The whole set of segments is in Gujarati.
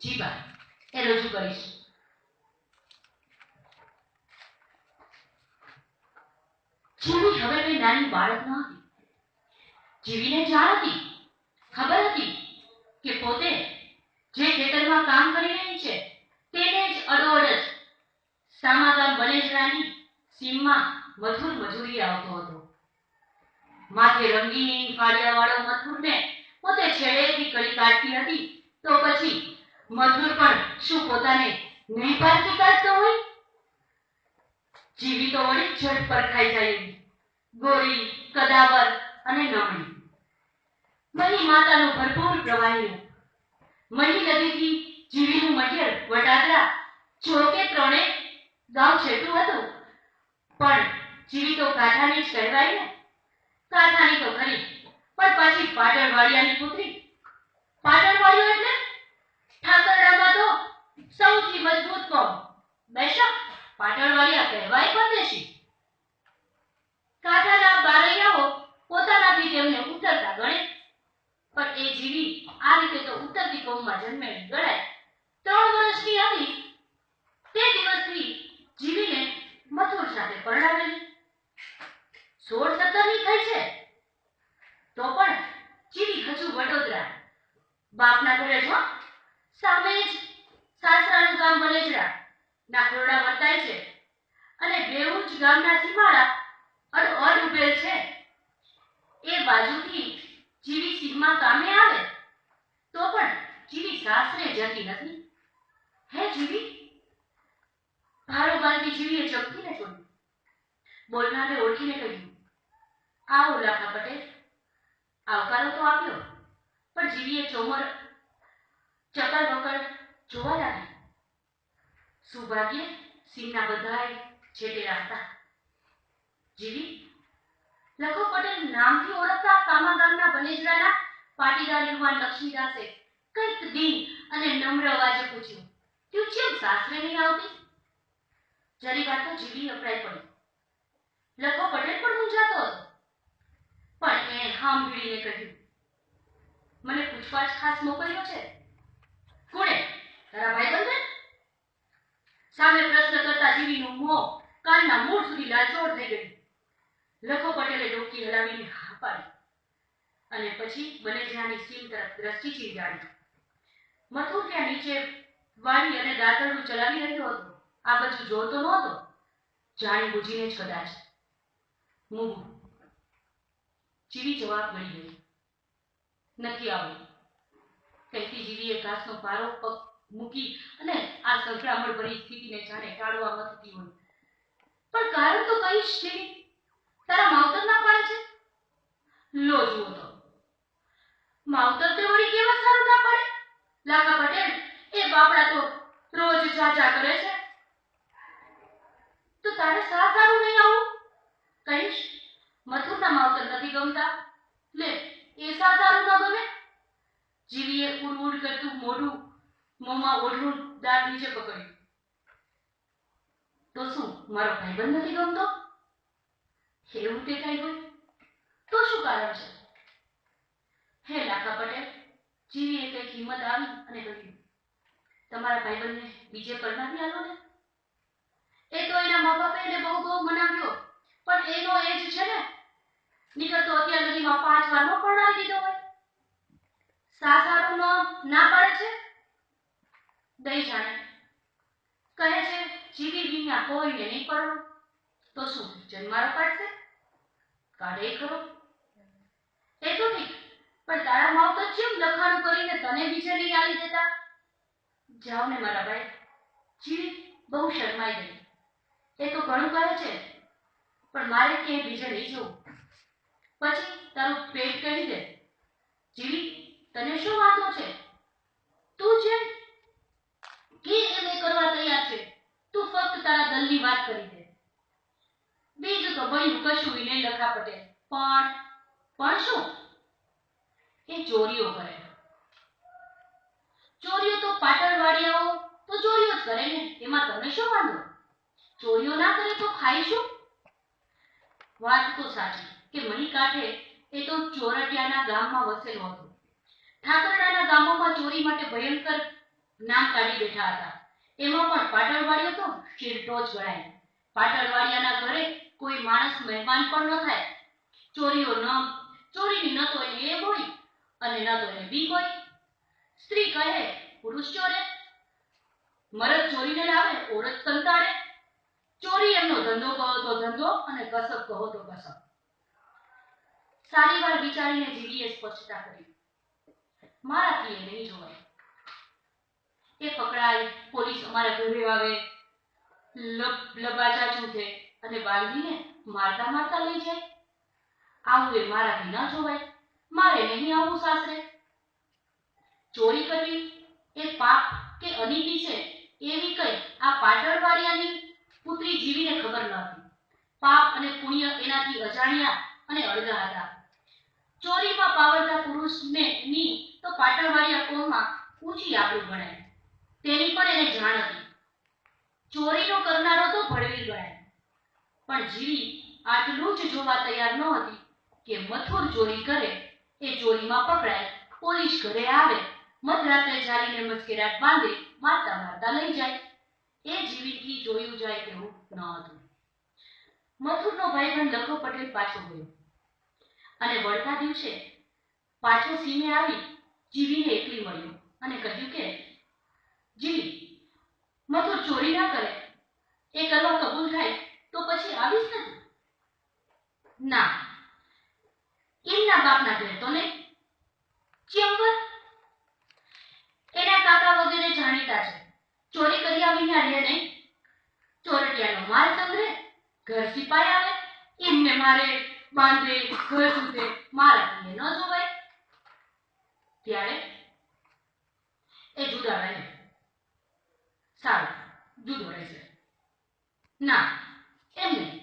જીવા એ રજૂ કરીશ. જીવી હવે કોઈ નાની બાળક ન હતી. જીવીને જાણ હતી, ખબર હતી કે પોતે જે ખેતરમાં કામ કરી રહી છે તેને જ અડોઅડ જ સામાગામ બનેજરાની સીમમાં મથુર મજૂરી આવતો હતો. માથે રંગીન ફાળિયાવાળો મથુરને પોતે છેડેથી કળી કાઢતી હતી, તો પછી મથુર પણ શું પોતાને નહીં પારખી કાઢતો હોય? જીવી તો વળી ઝટ પર ખાઈ જાય એવી, ગોરી, કદાવર અને નમણી. મહી માતાનું ભરપૂર પ્રવાહી. મહી નદીથી જીવીનું મઢેર વટાદરા જોકે ત્રણે ગામ છેટું હતું, પણ જીવી તો કાંઠાની જ કહેવાય ને. કાંઠાની તો ખરી, પણ પાછી પાટણવાડિયાની પુત્રી. પાટણવાડિયો એટલે ઠાકરડામાં તો સૌથી મજબૂત કોમ. બેશક પાટણવાડિયા કહેવાય પરદેશી. કાંઠાના બારૈયાઓ પોતાનાથી તેમને ઉતરતા ગણે, પણ એ જીવી આ રીતે તો ઉત્તરથી કોમમાં જન્મેલી ગણાય. 3 વર્ષની હતી તે દિવસથી જીવીને મથુર સાથે પરણાવેલી. 16-17 ની થઈ છે તો પણ જીવી હજુ વડોદરા બાપના ઘરે જ, સામે જ સાસરાનું ગામ બનેજરા ના ખોરડા વર્તાય છે, અને બેઉ જ ગામના સીમાડા અડ ઉભેલ છે. એ બાજુથી જીવી સીમમાં કામે આવે તો પણ જીવી સાસરે જતી નથી. હે જીવી, ભારોબાલથી જીવીએ ચમકીને જોયું. બોલનારે ઓળખીને કહ્યું, આવો લાખા પટેલ. આવકારો તો આપ્યો, પણ જીવીએ ચોમર ચકર બકર જોવા લાગી. સૌભાગ્ય સીમના બધાય છેટેરા હતા. જીવી, લખો પટેલ નામથી ઓળખતા કામા ગામના બનેજરાના પાટીદાર યુવાન લક્ષ્મીદાસે કંઈક દીન અને નમ્ર અવાજે પૂછ્યું, તું કેમ સાસરે નહીં આવતી? જરી વાર તો જીવી અપરાઈ પડી. લખો પટેલ પણ મૂંઝાતો હતો, પણ એણે સાંભળીને કહ્યું, મને પૂછવાછ ખાસ મોકલ્યો છે. કોણે? તારા ભાઈબંધે? સામે પ્રશ્ન કરતા જીવીનું મોં કાનના મૂળ સુધી લાલચોળ થઈ ગયું. લખો પટેલે ડોકી હલાવીને હા પાડી અને પછી બનેજરાની સીમ તરફ દ્રષ્ટિ ચીંધાડી. મથુર ત્યાં નીચે વાડી અને દાતરડું ચલાવી રહ્યો હતો. આ બાજુ જોતો નહોતો, જાણી બુજીને જ કદાચ. મૂગું. જીવી જવાબ મળી ગઈ, નથી આવું. કહેતી જીવીએ ઘાસનો ભારો પગ મૂકી અને આ સંકળામણ ભરી સ્થિતિને જાણે ટાળવા મથતી હોય. પણ કારણ તો કહીશ જીવી, તારા માવતર ના પાડે છે. લો જુઓ તો, માવતર તે વળી કેવા સારું ના પાડે? લાખા પટેલ, એ બાપડા તો રોજ ચાચા કરે છે. તો તારે સા સારું નહીં આવું? કહીશ, મથુરના માવતર નથી ગમતા. લે, એ સા સારું ન ગમે? જીવીએ ઉડ કરતું મોઢું મોંમાં ઓઢવું દાંત નીચે પકડ્યું. તો શું મારો ભાઈબંધ નથી ગમતો? એવું તે કઈ હોય તો શું કારણ છે? હે લાખા પટેલ, જીવીએ કંઈક હિંમત આવી અને કહ્યું, તમારા ભાઈબંધને બીજે પરણાવી આલો ને. એ તો એના મા બાપે એને બહુ મનાવ્યો, પણ એનો એજ છે ને. નીકળતો અત્યાર સુધીમાં 5 વાર નો પરણાવી દીધો હોય. સાસારું ના પાડે છે. દઈ જાણે કહે છે જીવી વિના કોઈને નહીં પરણો. તો શું જન્મારો કાઢશે? કાઢે ખરો. એ તો ઠીક, પણ તારા માવતર કેમ લખાણું કરીને તને બીજે નહીં આલી દેતા? જાઓ ને મારા ભાઈ. જીવી બહુ શરમાઈ ગઈ. એ તો ઘણું કહે છે, પણ મારે ક્યાંય બીજે નહીં જવું. પછી તારું પેટ કહી દે. જીવી, તને શું વાંધો છે? તું જેમ કે એમ કરવા તૈયાર છે. તું ફક્ત તારા દલની વાત કરી દે. બીજું તો બન્યું કશું નહીં લખા પટેલ. પણ શું? એ ચોરીઓ કરે. ચોરીઓ તો પાટણવાડિયાઓ તો ચોરીઓ જ કરે ને, એમાં તમને શું વાંધો? ચોરીઓ ના કરે તો ખાય શું? વાત તો સાચી કે મહી કાંઠે એ તો ચોરટિયાના ગામમાં વસેલો હતો. ઠાકરડાના ગામોમાં ચોરી માટે ભયંકર નામ કાઢી બેઠા હતા. એમાં પણ પાટણવાળીઓ તો શિરટોચ ગણાય. પાટણવાળિયાના ઘરે કોઈ માણસ મહેમાન પણ ન થાય. ચોરીની ન તો એને એ હોય અને ન તો એને બીક હોય. સ્ત્રી કહે પુરુષ ચોરે, મરદ ચોરીને લાવે ઓરત સંતાડે. ચોરી એમનો ધંધો કહો તો ધંધો અને કસબ કહો તો કસબ. સારી વાર વિચારીને જીવીએ સ્પષ્ટતા કરી, મારાથી એ નહીં જોવાય. એ પકડાય, પોલીસ અમારા ઘરે આવે, લબાચાચું છે અને બાંધીને મારતા મારતા લઈ જાય. આવું એ મારાથી ન જોવાય. મારે નહીં આવું સાસરે. ચોરી કરવી એ પાપ કે અનીતિ છે એવી કઈ આ પાટણવાળિયાની પુત્રી જીવીને ખબર ન હતી. પાપ અને પુણ્ય એનાથી અજાણ્યા અને અળગા હતા. ચોરીમાં પાવરદાર પુરુષને ની તો પાટણવાળિયા કોમમાં ઊંચી આબરૂ ગણાય. તેની પણ એને જાણ હતી. ચોરીનો કરનારો તો ભળવી ગણાય. પણ જીવી આટલું જ જોવા તૈયાર ન હતી કે મથુર ચોરી કરે, એ ચોરીમાં પકડાય, પોલીસ ઘરે આવે, મધરાત્રે જારીને મસ્કેરાટ બાંધે, મારતા મારતા લઈ જાય. એ જીવીથી જોયું જાય તેવું ન હતું. મથુરનો ભાઈબંધ લખો પટેલ પાછો ગયો અને વળતા દિવસે પાછો સીમે આવી જીવીને એકલી મળ્યો અને કહ્યું કે જીવી, મથુર ચોરી ના કરે એ કરવા કબૂલ થાય તો પછી આવીશ ને તું? ના, એમના બાપના ઘરે તો નહીં. ચેમ્બર એના કાકા વગેરે જાણીતા છે. ચોરી કર્યા વિના રહે નહીં. ચોરટિયાનો માલ સંગ્રહે, ઘર સિપાઈ આવે, એમને મારે બાંધે, ઘર સુધે, મારાથી ન જોવાય. ત્યારે એ જુદા રહે. સારું, જુદો રહેશે. ના, એમ નહીં.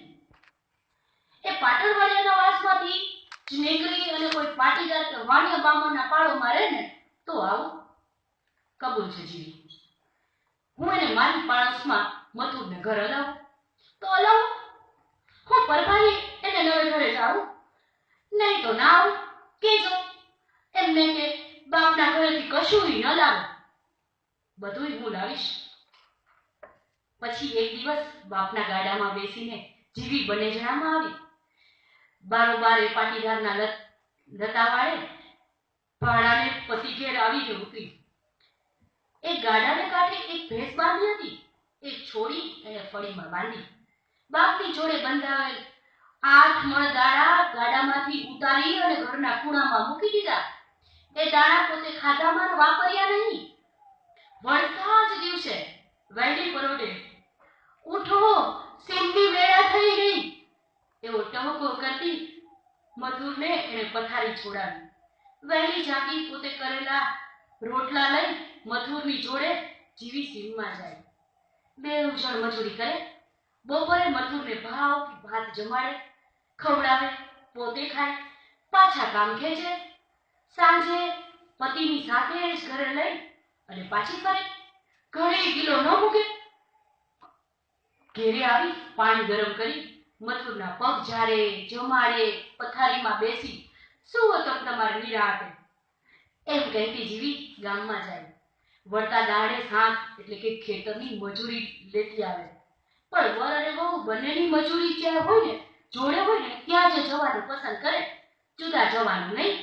એ પાટણવાળિયાના વાસમાંથી જ નીકળી અને કોઈ પાટીદાર કે વાણિયા બામણના પાળોમાં રહે ને તો આવું કબૂલ છે જીવી. હું એને મારી પાડોશમાં મથુરને ઘર હલાવું તો હલાવું. હું પરભારી એને નવે ઘરે જાઉં, નહીં તો ના આવું. કેજો એમને કે બાપના ઘરેથી કશું ન લાવો, બધું હું લાવીશ. પછી એક દિવસ બાપના ગાડામાં બેસીને જીવી બંને જણામાં આવી. બારોબાર એ પાટીદારના લતાવાળે ભાડાને પતિ ઘેર આવી ગયો ઉતરી. એ ગાડાને કાંઠે એક ભેંસ બાંધી હતી, એ છોડી એને ફળીમાં બાંધી. બાપની જોડે બંધાવેલ 8 મણ દાણા ગાડામાંથી ઉતારી અને ઘરના ખૂણામાં મૂકી દીધા. એ દાણા પોતે ખાધામાં વાપર્યા નહીં. વળતા જ દિવસે વહેલી પરોઢે ઉઠો, સીમની વેળા થઈ ગઈ એવો ટહુકો કરતી મથુરને એને પથારી છોડાવી. વહેલી જાગી પોતે કરેલા રોટલા લઈ મથુરની જોડે જીવી સીમમાં જાય. બેઉ જણ મજૂરી કરે. બપોરે મથુરને ભાત જમાડે, ખવડાવે, પોતે ખાય, પાછા કામ ખેંચે. સાંજે પતિની સાથે જ ઘરે લઈ અને પાછી ફરે. ઘરે ગીલો ન મૂકે. ઘેરે આવી પાણી ગરમ કરી મથુરના પગ ઝાડે, જમાડે, પથારીમાં બેસી સુવો તો તમારે નિરાંતે એમ કહેતી જીવી ગામમાં જાય. વળતા દાડે સાંજ એટલે કે ખેતરની મજૂરી લેતી આવે. પણ વર અને વહુ બંનેની મજૂરી જ્યાં હોય ને, જોડે હોય ને, ત્યાં જ જવાનું પસંદ કરે, જુદા જવાનું નહીં.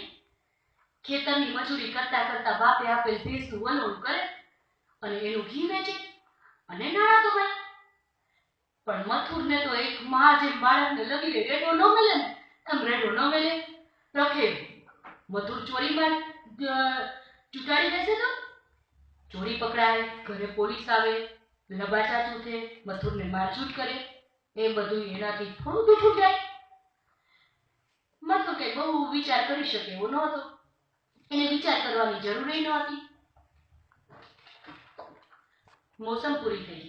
ખેતરની મજૂરી કરતા કરતા બાપે આપેલ ભેંસનું વલોણું કરે અને એનું ઘી વેચે અને નાણાં કમાય. પણ મથુરને તો એક માં જેમ બાળકને લગીને રેડો ન મળે ને એમ રેડો ન મળે. રખે મથુર ચોરીમાં ચૂંટાડી બેસે તો ચોરી પકડાય, ઘરે પોલીસ આવે, લબાચાચું છે, મથુરને મારઝૂટ કરે. એ બધું એનાથી થોડું દૂઠું જાય. મથુર કે બહુ વિચાર કરી શકે એવો નહોતો. એને વિચાર કરવાની જરૂર ન હતી. મોસમ પૂરી થઈ,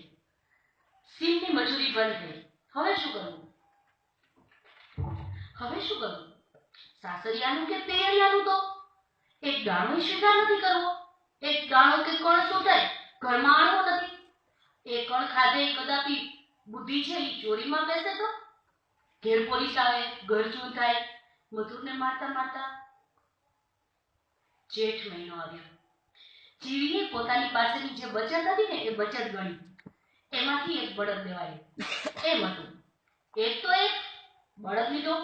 સીમની મજૂરી બંધ થઈ. હવે શું કરવું? સાસરિયાનું કે પિયરિયાનું તો એક દાણો સ્વીકાર નથી કરવો. એક દાણો કે કણ સુટાય ઘરમાં આણવો નથી. એ કણ ખાધે કદાપી બુદ્ધિ છે એ ચોરીમાં બેસે તો ઘેર પોલીસ આવે, ઘર ચૂર થાય, મથુરને મારતા મારતા. જેઠ મહિનો આવ્યો. જીવીએ પોતાની પાસેની જે બચત હતી ને એ બચત ગણી. એમાંથી એક બળદ લેવાયો. એમ હતું, એક તો એક બળદ લીધો,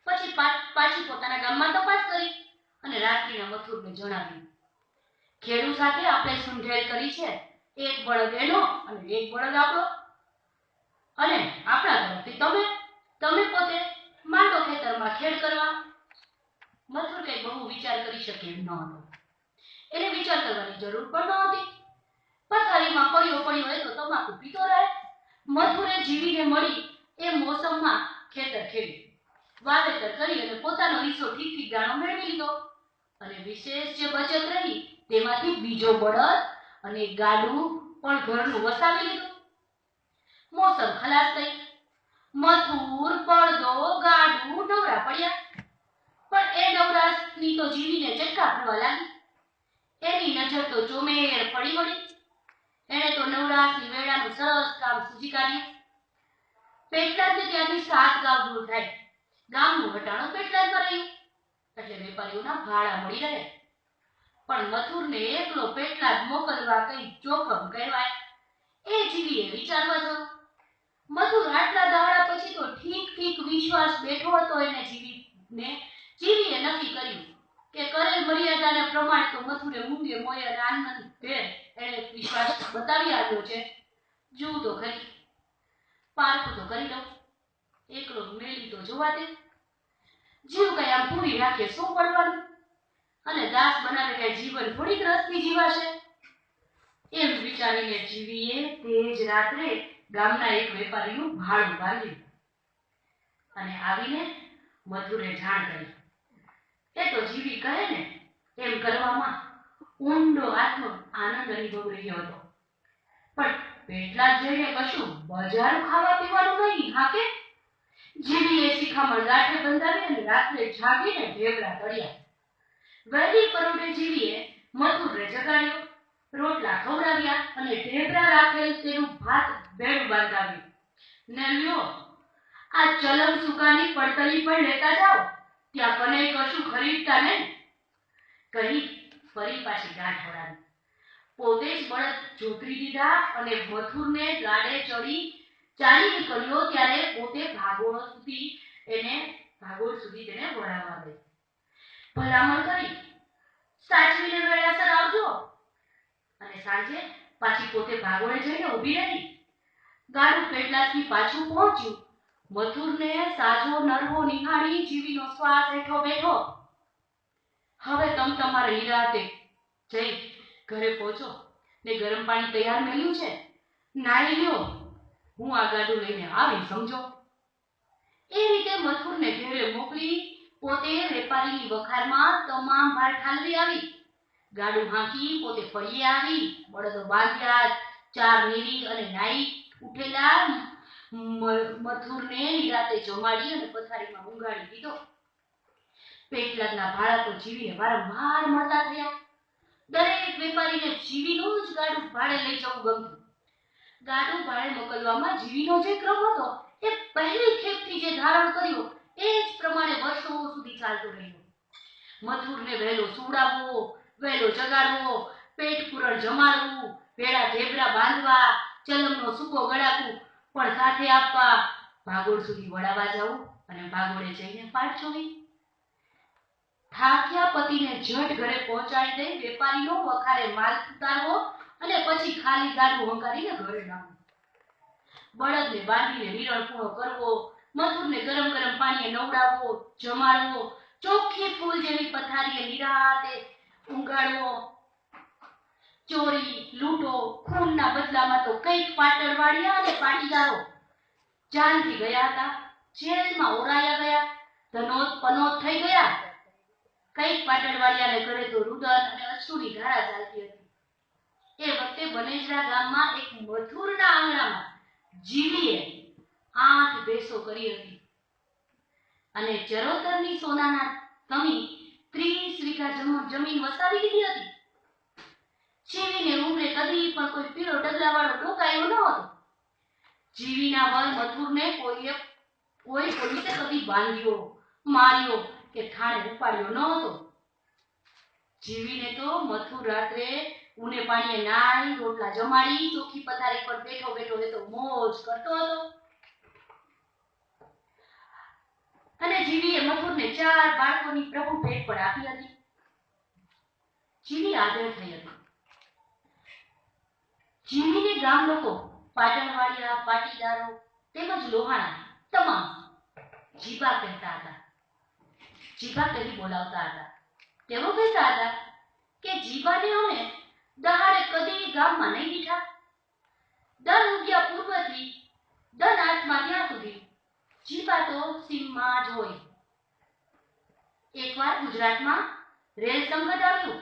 પછી પાછી પોતાના ગામમાં તપાસ કરી અને રાત્રિના મથુરને જણાવ્યું, ખેડૂત સાથે આપણે સુંઢેલ કરી છે, એક બળદ એનો અને એક બળદ આપણો, અને આપણા તરફથી તમે પોતે માંડો ખેતરમાં ખેડ કરવા. મથુર કઈ બહુ વિચાર કરી શકે એમ ન હતો. એને વિચાર કરવાની જરૂર પણ નહોતી. પથારીમાં પડ્યો હોય તો તમાકુ પીતો રહે. મથુરે જીવીને મળી એ મોસમમાં ખેતર ખેડ્યું, વાવેતર કરી અને પોતાનો હિસ્સો ઠીક દાણો મેળવી લીધો. અને વિશેષ જે બચત રહી તેમાંથી બીજો બળદ અને ગાડું પણ ઘરનું વસાવી લીધું. મોસમ ખલાસ થઈ. મથુર, બળદો, ગાડું નવરા પડ્યા. પણ એ નવરાશની તો જીવીને ચટકા પડવા લાગી. એની નજર તો ચોમેર પડી વળી. એણે તો નવરાશની વેળાનું સરસ કામ સૂજી કાઢ્યું. પેટલાદને ત્યાંથી 7 ગામ દૂર થાય. ગામનું વટાણું પેટલાદમાં રહ્યું, એટલે વેપારીઓના ભાડા મળી રહે. પણ મથુરને એકલો પેટલાદ મોકલવા કઈ જોખમ કહેવાય. એ જીવીએ વિચારવા જરૂર. મથુર આટલા દાડા પછી તો ઠીક વિશ્વાસ બેઠો હતો. એને જીવીએ નક્કી કર્યું કે કરેલ મર્યાદાના પ્રમાણે તો મથુરે મૂંગે મોય અને આનંદ ભેર એને વિશ્વાસ બતાવી આવ્યો છે. જોઉં તો ખરી, પારખું તો કરી લઉં. એકલો મેલી તો જોવા દે. જીવ કઈ આમ પૂરી રાખે શું પડવાનું, અને દાસ બનાવે કઈ જીવન થોડીક રસથી જીવાશે. એમ વિચારીને જીવીએ તે જ રાત્રે ગામના એક વેપારીનું ભાડું બાંધ્યું અને આવીને મથુરે જાણ કરી. એ તો જીવી કહે ને એમ કરવામાં ઊંડો આત્મ આનંદ અનુભવ રહ્યો હતો. પણ પેટલાદ જઈને કશું બજારું ખાવા પીવાનું નહીં. હા કે જીવીએ શિખામણ ગાંઠે બંધાવી અને રાત્રે જાગીને ઢેબરા તળ્યા. વહેલી પરોઢે જીવીએ મથુરને જગાડ્યો, રોટલા ખવડાવ્યા અને ઢેબરા રાખેલ તેનું ભાત ભેળું બાંધાવ્યું. ને લ્યો, આ ચલમ સુકાની પડતલી પણ લેતા જાઓ, ત્યાં કને કશું ખરીદતા નહીં કહી ફરી પાછી ગાંઠ વળાવી. પોતે જ બળદ જોતરી દીધા અને મથુરને ગાડે ચાલી નીકળ્યો ત્યારે પોતે ભાગોળ સુધી તેને વળાવવા ગઈ. ભલામણ કરી, સાચવીને વેળાસર આવજો. અને સાંજે પાછી પોતે ભાગોળે જઈને ઊભી રહી. ગાડું પેટલાદથી પાછું પહોંચ્યું. મથુરને સાજો નરવો નિહાળી જીવીનો શ્વાસ હેઠો બેઠો. હવે તમારે હિરાતે જઈ ઘરે પહોંચો ને ગરમ પાણી તૈયાર મેલ્યું છે, નાહી લ્યો. હું આ ગાડું લઈને આવી, સમજો. એ રીતે મથુરને ઘરે મોકલી પોતે વેપારીની વખારમાં તમામ ભાર ઠાલવી આવી. ગાડું હાંકી પોતે ફળીએ આવી. બળદો બાંધ્યા. 4 નીરી અને નાઈ ઉઠેલા મથુરને નિરાતે જમાડી અને પથારીમાં ઊંઘાડી દીધો. પેટલાદના ભાડા તો જીવીને વારંવાર મળતા થયા. દરેક વેપારીને જીવીનું જ ગાડું ભાડે લઈ જવું ગમતું. ગાડું ભાડે મોકલવામાં જીવીનો જે ક્રમ હતો એ પહેલી ખેપથી જે ધારણ કર્યો એ જ પ્રમાણે વર્ષો સુધી ચાલતો રહ્યો. મથુરને વહેલો સુવડાવવો, વહેલો જગાડવો, પેટ પૂરણ જમાડવું, ભેળા ઢેબરા બાંધવા, ચલમનો સૂકો ગળાકું પણ સાથે આપવા, ભાગોળ સુધી વળાવવા જવું અને ભાગોળે જઈને પાટ જોવી. થાક્યા પતિને જટ ઘરે પહોંચાડી દઈ વેપારીનો વખારે માલ ઉતારવો અને પછી ખાલી ગાડું હંકારીને ઘરે લાવવું. બળદને બાંધીને નિરણ પૂણો કરવો, મથુરને ગરમ પાણીએ નવડાવવો, જમાડવો, ચોખ્ખી ફૂલ જેવી પથારીએ નિરાતે ઊંઘાડવો. ચોરી, લૂંટો, ખૂનના બદલામાં તો કઈક પાટણવાડિયા અને પાટીદારો જાનથી ગયા હતા, જેલમાં ઓરાયા ગયા, ધનોત પનોત થઈ ગયા. કઈક પાટણવાડિયાને ઘરે તો રુદન અને અશ્રુની ધારા ચાલતી હતી. એ વખતે બનેજરા ગામમાં એક મથુરના આંગણામાં જીવીએ 8 ભેંસો કરી હતી અને ચરોતરની સોનાના તમી 30 વીઘા જમીન વસાવી લીધી હતી. જીવીને ઉંમરે કદી પણ કોઈ પીળો ડગલાવાળો ડોકાયો ન હતો. જીવીના વર મથુરને કોઈ પોલીસે કદી બાંધ્યો, માર્યો કે થાળે ઉપાડ્યો ન હતો. જીવીને તો મથુર રાત્રે ઊને પાણીએ નાઈ રોટલા જમાડી ચોખ્ખી પથારી પર બેઠો બેઠો એ તો મોજ કરતો હતો. અને જીવીએ મથુરને 4 બાળકોની પ્રભુ ભેટ પણ આપી હતી. જીવી આદર થઈ હતી. જીવીને ગામ લોકો પાટણવાડિયા પાટીદારો તેમજ લોહાણા તમામ જીબા કહેતા હતા. જીબા કહી બોલાવતા હતા. તેઓ કહેતા હતા કે જીબાને અમે દહાડે કદી ગામમાં નહીં દીઠા. દર ઉગ્યા પૂર્વથી દર આઠમાં ત્યાં સુધી જીબા તો સીમમાં જ હોય. એકવાર ગુજરાતમાં રેલ સંકટ આવ્યું.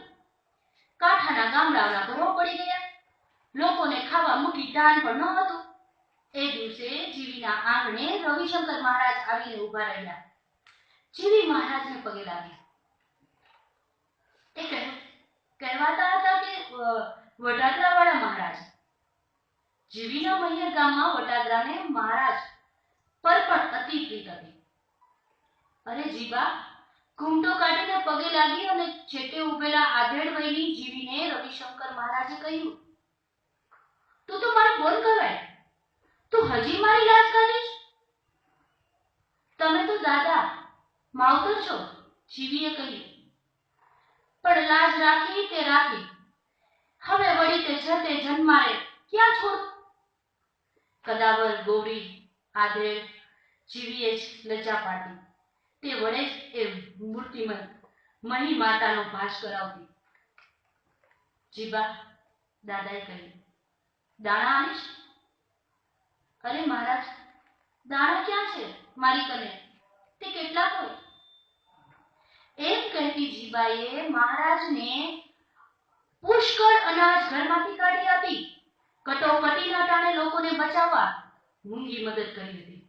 કાંઠાના ગામડાઓના ઘરો પડી ગયા. લોકોને ખાવા મૂકી ધાન પણ ન હતું. એ દિવસે જીવીના આંગણે રવિશંકર મહારાજ આવીને ઊભા રહ્યા. જીવી મહારાજને પગે લાગી. એ કહેવાતા હતા કે વટાદરાવાળા મહારાજ. જીવીના મૈયર ગામમાં વટાદરાને મહારાજ પર પણ અતિ પ્રીત હતી. અરે જીબા, ઘૂમટો કાઢીને પગે લાગી અને છેટે ઉભેલા આધેડ વયની જીવીને રવિશંકર મહારાજે કહ્યું, તું તો મારી બોન કહેવાય. તું હજી મારી લાજ કાઢીશ? તમે તો દાદા માવતર છો, જીવીએ કહ્યું. પણ લાજ રાખી તે રાખી. હવે વળી તે જતે જન્મારે ક્યાં છોડ? કદાવર ગોરી આધેડ જીવીએ જ લજ્જા પાડી. તે વડે જ એ મૂર્તિમંત મહી માતાનો ભાસ કરાવતી. જીબા, દાદાએ કહ્યું, દાણા આવીશ? અરે મહારાજ, દાણા ક્યાં છે મારી કને? તે કેટલા હોય? એમ કહેતી જીબાએ મહારાજને પુષ્કળ અનાજ ઘરમાંથી કાઢી આપી. કટોકટીના ટાણે લોકોને બચાવવા મૂંગી મદદ કરી હતી.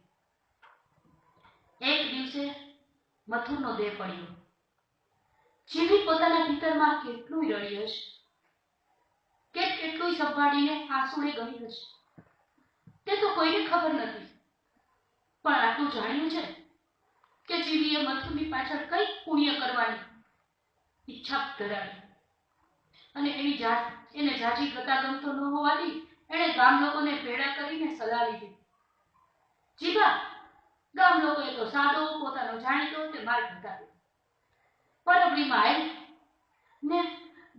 એક દિવસે મથુરનો દેહ પડ્યો. જીવી પોતાના ભીતરમાં કેટલું રડી હશે, કેટલું સંભાળીને આંસુડે ગઈ હશે, તે તો કોઈને ખબર નથી. પણ આટલું જાણ્યું છે કે જીવીએ મથુરની પાછળ કઈ પુણ્ય કરવાની ઈચ્છા ધરાવી. અને એને જાજી ગતા ગમતો ન હોવાથી એણે ગામ લોકોને ભેળા કરીને સલાહ લીધી. જીબા, ગામ લોકોએ તો સાદો પોતાનો જાણીતો તે માર્ગ બતાવ્યો. પરબડીમાં આવી ને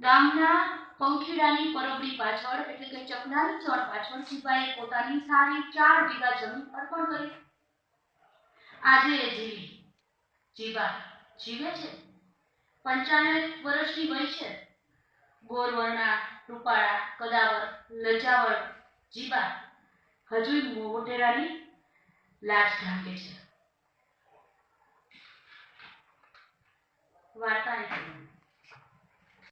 ગામના પંખીડાની પરબડી પાછળ એટલે કે ચકલાની ચણ પાછળ જીબાએ પોતાની સારી 4 વીઘા જમીન અર્પણ કરી. આજે એ જીબા જીવે છે. 95 વર્ષની વય છે. ગોરવર્ણા, રૂપાળા, કદાવર, લજાવળ જીબા હજુ મોઢેરાની લાજ ઢાંકે છે. વાર્તા